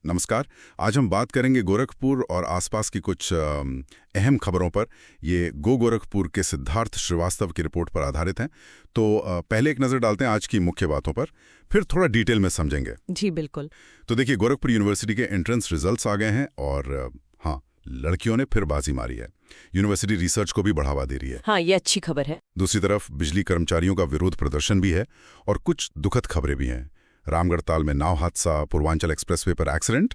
नमस्कार। आज हम बात करेंगे गोरखपुर और आसपास की कुछ अहम खबरों पर। ये गो गोरखपुर के सिद्धार्थ श्रीवास्तव की रिपोर्ट पर आधारित हैं। तो पहले एक नज़र डालते हैं आज की मुख्य बातों पर, फिर थोड़ा डिटेल में समझेंगे। जी बिल्कुल। तो देखिए, गोरखपुर यूनिवर्सिटी के एंट्रेंस रिजल्ट्स आ गए हैं और हाँ, लड़कियों ने फिर बाजी मारी है। यूनिवर्सिटी रिसर्च को भी बढ़ावा दे रही है। हाँ, ये अच्छी खबर है। दूसरी तरफ बिजली कर्मचारियों का विरोध प्रदर्शन भी है और कुछ दुखद खबरें भी हैं। रामगढ़ ताल में नाव हादसा, पूर्वांचल एक्सप्रेसवे पर एक्सीडेंट।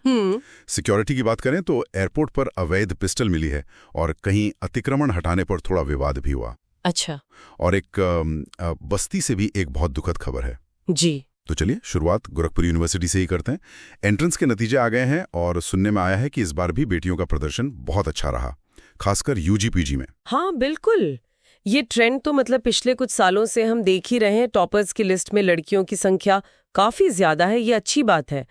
सिक्योरिटी की बात करें तो एयरपोर्ट पर अवैध पिस्टल मिली है और कहीं अतिक्रमण हटाने पर थोड़ा विवाद भी हुआ। अच्छा। और एक बस्ती से भी एक बहुत दुखद खबर है। जी। तो चलिए शुरुआत गोरखपुर यूनिवर्सिटी से ही करते हैं। एंट्रेंस के नतीजे आ गए हैं और सुनने में आया है कि इस बार भी बेटियों का प्रदर्शन बहुत अच्छा रहा, खासकर यूजी-पीजी में। हाँ बिल्कुल, ये ट्रेंड तो मतलब पिछले कुछ सालों से हम देख ही रहे हैं। टॉपर्स की लिस्ट में लड़कियों की संख्या काफी ज्यादा है, ये अच्छी बात है।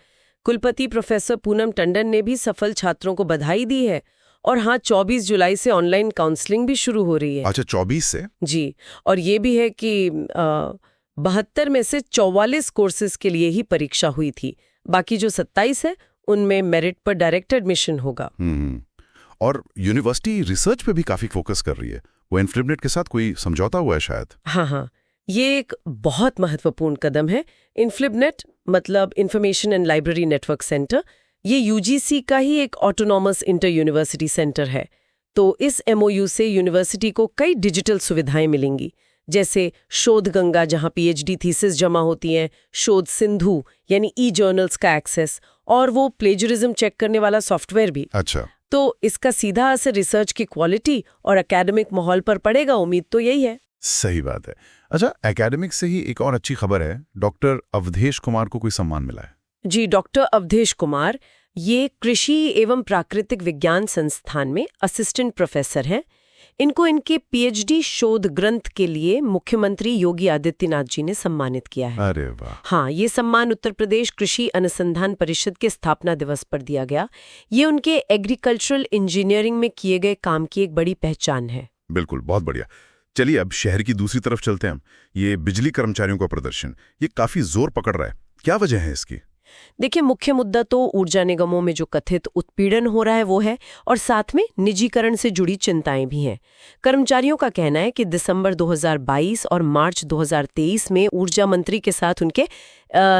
कुलपति प्रोफेसर पूनम टंडन ने भी सफल छात्रों को बधाई दी है। और हाँ, 24 जुलाई से ऑनलाइन काउंसलिंग भी शुरू हो रही है। अच्छा, 24 से? जी। और ये भी है कि 72 में से 44 कोर्सेज के लिए ही परीक्षा हुई थी। बाकी जो 27 है उनमें मेरिट पर डायरेक्ट एडमिशन होगा। और यूनिवर्सिटी रिसर्च पे भी काफी फोकस कर रही है। वो इन्फ्लिबनेट के साथ कोई समझौता हुआ है शायद? हाँ, ये एक बहुत महत्वपूर्ण कदम है। इन्फ्लिबनेट मतलब information and library network centre, ये यूजीसी का ही एक ऑटोनॉमस इंटर यूनिवर्सिटी सेंटर है। तो इस एमओयू से यूनिवर्सिटी को कई डिजिटल सुविधाएं मिलेंगी, जैसे शोध गंगा जहां पीएचडी थीसिस जमा होती हैं, शोध सिंधु यानी ई जर्नल्स का एक्सेस, और वो प्लेजरिज्म चेक करने वाला सॉफ्टवेयर भी। अच्छा। तो इसका सीधा असर रिसर्च की क्वालिटी और एकेडमिक माहौल पर पड़ेगा। उम्मीद तो यही है। सही बात है। अच्छा, एकेडमिक से ही एक और अच्छी खबर है, डॉक्टर अवधेश कुमार को कोई सम्मान मिला है। जी, डॉक्टर अवधेश कुमार ये कृषि एवं प्राकृतिक विज्ञान संस्थान में असिस्टेंट प्रोफेसर हैं। इनको इनके पीएचडी शोध ग्रंथ के लिए मुख्यमंत्री योगी आदित्यनाथ जी ने सम्मानित किया है। अरे वाह। हाँ, ये सम्मान उत्तर प्रदेश कृषि अनुसंधान परिषद के स्थापना दिवस पर दिया गया। ये उनके एग्रीकल्चरल इंजीनियरिंग में किए गए काम की एक बड़ी पहचान है। बिल्कुल, बहुत बढ़िया। चलिए अब शहर की दूसरी तरफ चलते हैं हम। ये बिजली कर्मचारियों का प्रदर्शन, ये काफी जोर पकड़ रहा है। क्या वजह है इसकी? देखिए, मुख्य मुद्दा तो ऊर्जा निगमों में जो कथित उत्पीड़न हो रहा है वो है, और साथ में निजीकरण से जुड़ी चिंताएं भी हैं। कर्मचारियों का कहना है कि दिसंबर 2022 और मार्च 2023 में ऊर्जा मंत्री के साथ उनके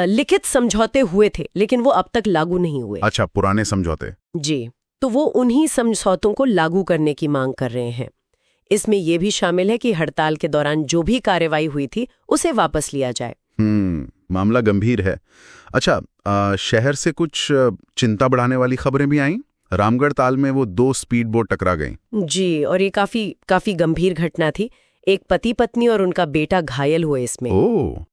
लिखित समझौते हुए थे, लेकिन वो अब तक लागू नहीं हुए। अच्छा, पुराने समझौते। जी, तो वो उन्हीं समझौतों को लागू करने की मांग कर रहे हैं। इसमें यह भी शामिल है कि हड़ताल के दौरान जो भी कार्रवाई हुई थी उसे वापस लिया जाए। मामला गंभीर है। अच्छा, शहर से कुछ चिंता बढ़ाने वाली खबरें भी आईं। रामगढ़ ताल में वो 2 स्पीड बोट टकरा गईं। जी, और ये काफी गंभीर घटना थी। एक पति पत्नी और उनका बेटा घायल हुए इसमें।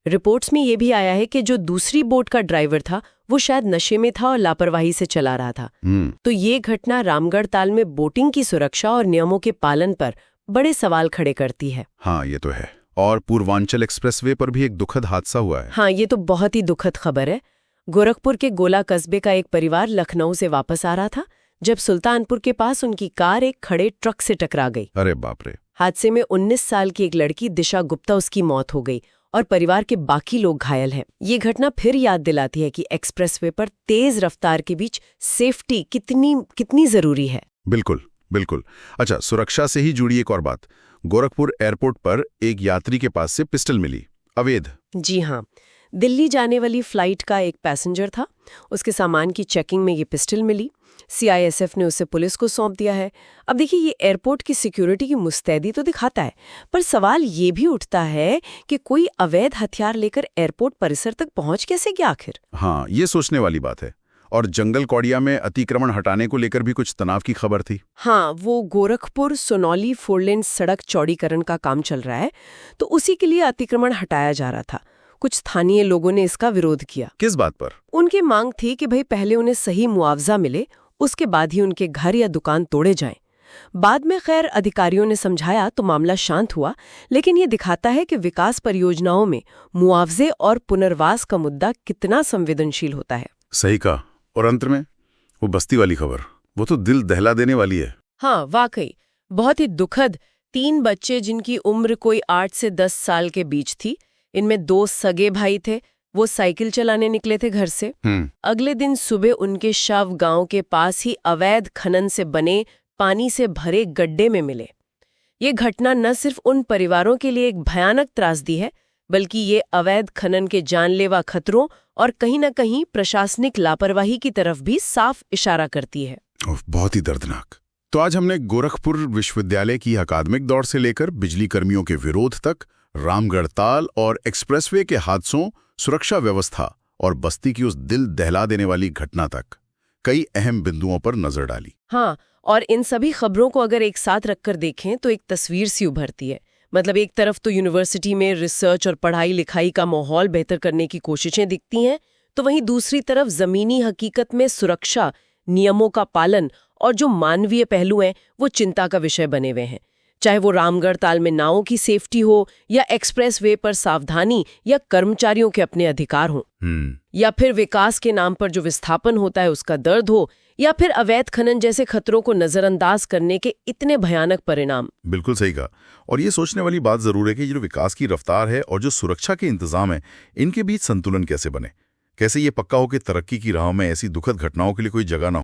रिपोर्ट्स में ये भी आया है कि जो दूसरी बोट का ड्राइवर था वो शायद नशे में था और लापरवाही से चला रहा था। तो ये घटना रामगढ़ ताल में बोटिंग की सुरक्षा और नियमों के पालन पर बड़े सवाल खड़े करती है। हाँ, ये तो है। और पूर्वांचल एक्सप्रेसवे पर भी एक दुखद हादसा हुआ है। हाँ, ये तो बहुत ही दुखद खबर है। गोरखपुर के गोला कस्बे का एक परिवार लखनऊ से वापस आ रहा था जब सुल्तानपुर के पास उनकी कार एक खड़े ट्रक से टकरा गई। अरे बाप रे। हादसे में 19 साल की एक लड़की दिशा गुप्ता, उसकी मौत हो गई और परिवार के बाकी लोग घायल हैं। ये घटना फिर याद दिलाती है कि एक्सप्रेसवे पर तेज रफ्तार के बीच सेफ्टी कितनी जरूरी है। बिल्कुल बिल्कुल। अच्छा, सुरक्षा से ही जुड़ी एक और बात। गोरखपुर एयरपोर्ट पर एक यात्री के पास से पिस्टल मिली, अवैध। जी हाँ, दिल्ली जाने वाली फ्लाइट का एक पैसेंजर था। उसके सामान की चेकिंग में ये पिस्टल मिली। सीआईएसएफ ने उसे पुलिस को सौंप दिया है। अब देखिए, ये एयरपोर्ट की सिक्योरिटी की मुस्तैदी तो दिखाता है, पर सवाल ये भी उठता है कि कोई अवैध हथियार लेकर एयरपोर्ट परिसर तक पहुंच कैसे गया आखिर? हाँ, ये सोचने वाली बात है। और जंगल कौड़िया में अतिक्रमण हटाने को लेकर भी कुछ तनाव की खबर थी। हाँ, वो गोरखपुर सोनौली 4 लेन सड़क चौड़ीकरण का काम चल रहा है, तो उसी के लिए अतिक्रमण हटाया जा रहा था। कुछ स्थानीय लोगों ने इसका विरोध किया। किस बात पर? उनकी मांग थी कि भाई पहले उन्हें सही मुआवजा मिले, उसके बाद ही उनके घर या दुकान तोड़े जाएं। बाद में खैर अधिकारियों ने समझाया तो मामला शांत हुआ, लेकिन ये दिखाता है कि विकास परियोजनाओं में मुआवजे और पुनर्वास का मुद्दा कितना संवेदनशील होता है। सही कहा। और अंत में वो बस्ती वाली खबर, वो तो दिल दहला देने वाली है। हाँ, वाकई बहुत ही दुखद। 3 बच्चे जिनकी उम्र कोई 8 से 10 साल के बीच थी। इनमें 2 सगे भाई थे वो साइकिल चलाने निकले थे घर से। अगले दिन सुबह उनके शव गांव के पास ही अवैध खनन से बने पानी से भरे गड्ढे में मिले। ये घटना न सिर्फ उन परिवारों के लिए एक भयानक त्रासदी है, बल्कि ये अवैध खनन के जानलेवा खतरों और कहीं न कहीं प्रशासनिक लापरवाही की तरफ भी साफ इशारा करती है। बहुत ही दर्दनाक। तो आज हमने गोरखपुर विश्वविद्यालय की अकादमिक दौड़ से लेकर बिजली कर्मियों के विरोध तक, रामगढ़ ताल और एक्सप्रेसवे के हादसों, सुरक्षा व्यवस्था और बस्ती की उस दिल दहला देने वाली घटना तक कई अहम बिंदुओं पर नजर डाली। हाँ, और इन सभी खबरों को अगर एक साथ रखकर देखें तो एक तस्वीर सी उभरती है। मतलब एक तरफ तो यूनिवर्सिटी में रिसर्च और पढ़ाई लिखाई का माहौल बेहतर करने की कोशिशें दिखती हैं, तो वहीं दूसरी तरफ जमीनी हकीकत में सुरक्षा, नियमों का पालन और जो मानवीय पहलू हैं वो चिंता का विषय बने हुए हैं। चाहे वो रामगढ़ ताल में नावों की सेफ्टी हो, या एक्सप्रेस वे पर सावधानी, या कर्मचारियों के अपने अधिकार हों, या फिर विकास के नाम पर जो विस्थापन होता है उसका दर्द हो, या फिर अवैध खनन जैसे खतरों को नजरअंदाज करने के इतने भयानक परिणाम। बिल्कुल सही कहा। और ये सोचने वाली बात जरूर है कि जो विकास की रफ्तार है और जो सुरक्षा के इंतजाम है, इनके बीच संतुलन कैसे बने। कैसे ये पक्का हो कि तरक्की की राह में ऐसी दुखद घटनाओं के लिए कोई जगह ना हो।